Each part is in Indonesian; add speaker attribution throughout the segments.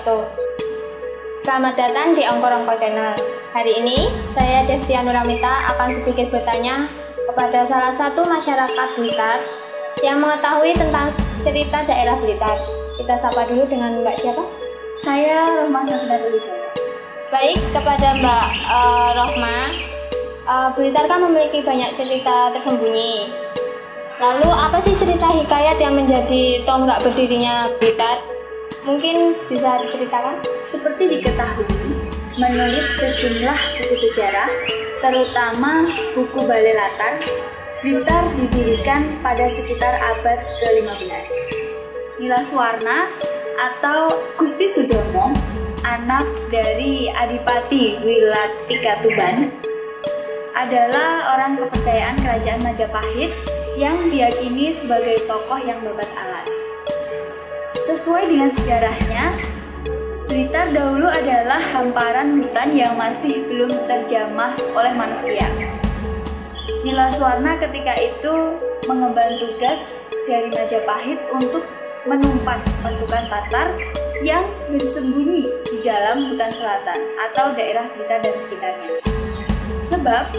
Speaker 1: Swastiastu. Selamat datang di Ongko-Ongko Channel. Hari ini, saya Devtia Nuramita akan sedikit bertanya kepada salah satu masyarakat Blitar yang mengetahui tentang cerita daerah Blitar. Kita sapa dulu dengan Mbak siapa?
Speaker 2: Saya Rohma Safira.
Speaker 1: Baik, kepada Mbak Rohma, Blitar kan memiliki banyak cerita tersembunyi. Lalu apa sih cerita hikayat yang menjadi tonggak berdirinya Blitar? Mungkin bisa diceritakan?
Speaker 2: Seperti diketahui, menurut sejumlah buku sejarah, terutama buku Balai Latar, Blitar didirikan pada sekitar abad ke-15. Nilaswarna atau Gusti Sudomo, anak dari Adipati Wilatikatuban, adalah orang kepercayaan kerajaan Majapahit yang diyakini sebagai tokoh yang babat alas. Sesuai dengan sejarahnya, Blitar dahulu adalah hamparan hutan yang masih belum terjamah oleh manusia. Nilaswarna ketika itu mengemban tugas dari Majapahit untuk menumpas pasukan Tatar yang bersembunyi di dalam hutan selatan atau daerah Blitar dan sekitarnya. Sebab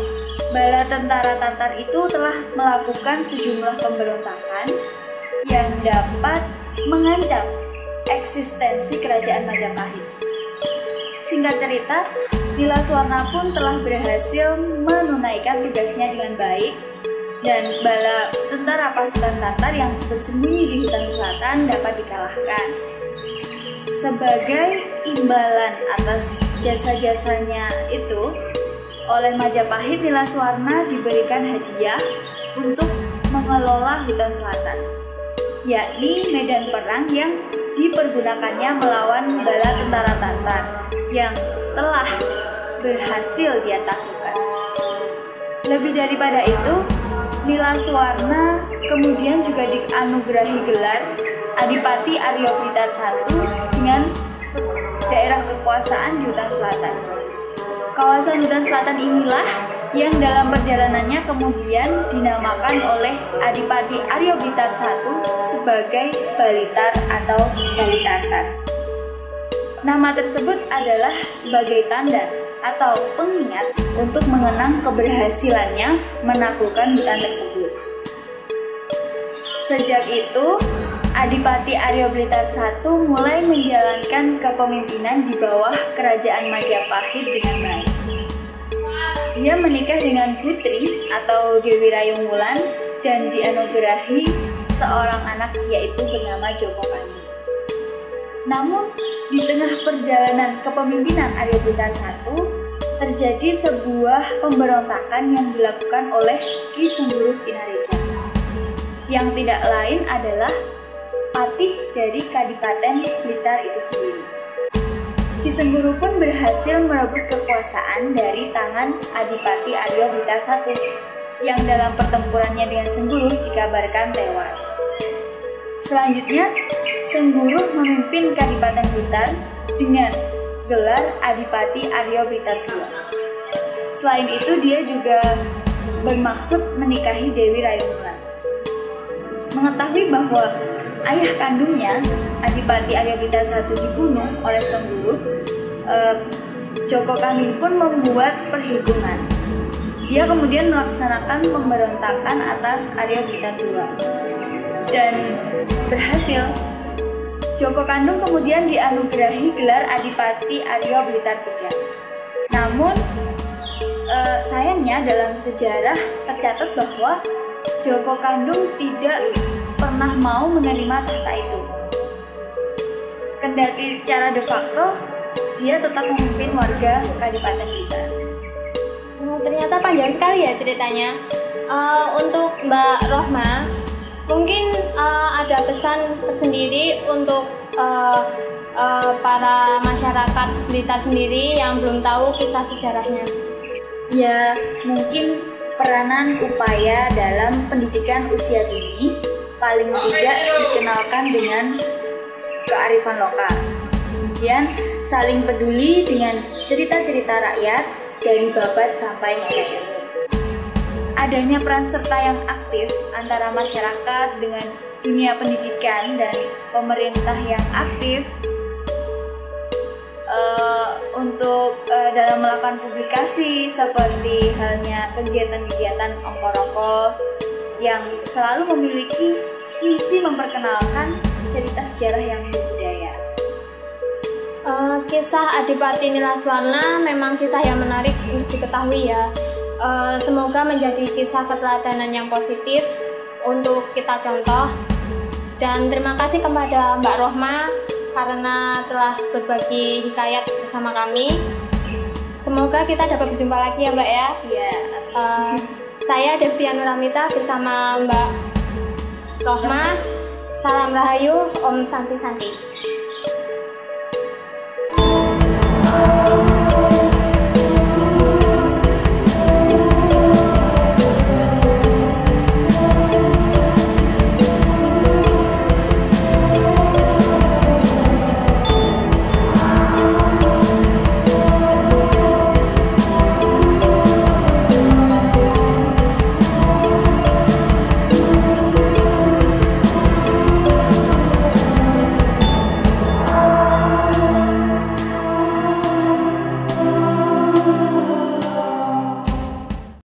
Speaker 2: bala tentara Tatar itu telah melakukan sejumlah pemberontakan yang dapat mengancam eksistensi kerajaan Majapahit. Singkat cerita, Nilaswarna pun telah berhasil menunaikan tugasnya dengan baik dan bala tentara pasukan Tatar yang bersembunyi di hutan selatan dapat dikalahkan. Sebagai imbalan atas jasa-jasanya itu, oleh Majapahit, Nilaswarna diberikan hadiah untuk mengelola hutan selatan, yakni medan perang yang dipergunakannya melawan bala tentara Tatar yang telah berhasil dia taklukkan. Lebih daripada itu, Nilaswarna kemudian juga dianugerahi gelar Adipati Arya Blitar I dengan daerah kekuasaan di hutan selatan. Kawasan hutan selatan inilah yang dalam perjalanannya kemudian dinamakan oleh Adipati Arya Blitar I sebagai Balitar atau Balitartan. Nama tersebut adalah sebagai tanda atau pengingat untuk mengenang keberhasilannya menaklukkan hutan tersebut. Sejak itu, Adipati Arya Blitar I mulai menjalankan kepemimpinan di bawah kerajaan Majapahit dengan baik. Dia menikah dengan putri atau Dewi Rayung Wulan dan dianugerahi seorang anak yaitu bernama Joko Kandung. Namun, di tengah perjalanan kepemimpinan Arya Blitar I, terjadi sebuah pemberontakan yang dilakukan oleh Ki Sengguruh Kinareja, yang tidak lain adalah patih dari Kadipaten Blitar itu sendiri. Ki Sengguruh pun berhasil merebut kekuasaan dari tangan Adipati Arya Blitar I yang dalam pertempurannya dengan Sengguruh dikabarkan tewas. Selanjutnya, Sengguruh memimpin Kadipaten Blitar dengan gelar Adipati Arya Blitar II. Selain itu, dia juga bermaksud menikahi Dewi Rayung Wulan. Mengetahui bahwa ayah kandungnya, Adipati Arya Blitar I, dibunuh oleh Sengguruh, Joko Kandung pun membuat perhitungan. Dia kemudian melaksanakan pemberontakan atas Arya Blitar II dan berhasil. Joko Kandung kemudian dianugerahi gelar Adipati Arya Blitar III. Namun, sayangnya dalam sejarah tercatat bahwa Joko Kandung tidak pernah mau menerima tahta itu. Kendati secara de facto, dia tetap memimpin warga Kadipaten Blitar.
Speaker 1: Ternyata panjang sekali ya ceritanya. Untuk Mbak Rohma, mungkin ada pesan tersendiri untuk para masyarakat Blitar sendiri yang belum tahu kisah sejarahnya.
Speaker 2: Ya, mungkin peranan upaya dalam pendidikan usia dini paling tidak dikenalkan dengan kearifan lokal. Kemudian saling peduli dengan cerita-cerita rakyat dari babat sampai nenek. Adanya peran serta yang aktif antara masyarakat dengan dunia pendidikan dan pemerintah yang aktif untuk dalam melakukan publikasi seperti halnya kegiatan-kegiatan Ongko-Rongko yang selalu memiliki misi memperkenalkan cerita sejarah yang berbudaya.
Speaker 1: Kisah Adipati Nilaswarna memang kisah yang menarik untuk diketahui ya. Semoga menjadi kisah keteladanan yang positif untuk kita contoh. Dan terima kasih kepada Mbak Rohma karena telah berbagi hikayat bersama kami. Semoga kita dapat berjumpa lagi ya Mbak ya.
Speaker 2: Iya.
Speaker 1: Saya Devtia Nuramita bersama Mbak Rohma. Salam Rahayu, Om Santi Santi.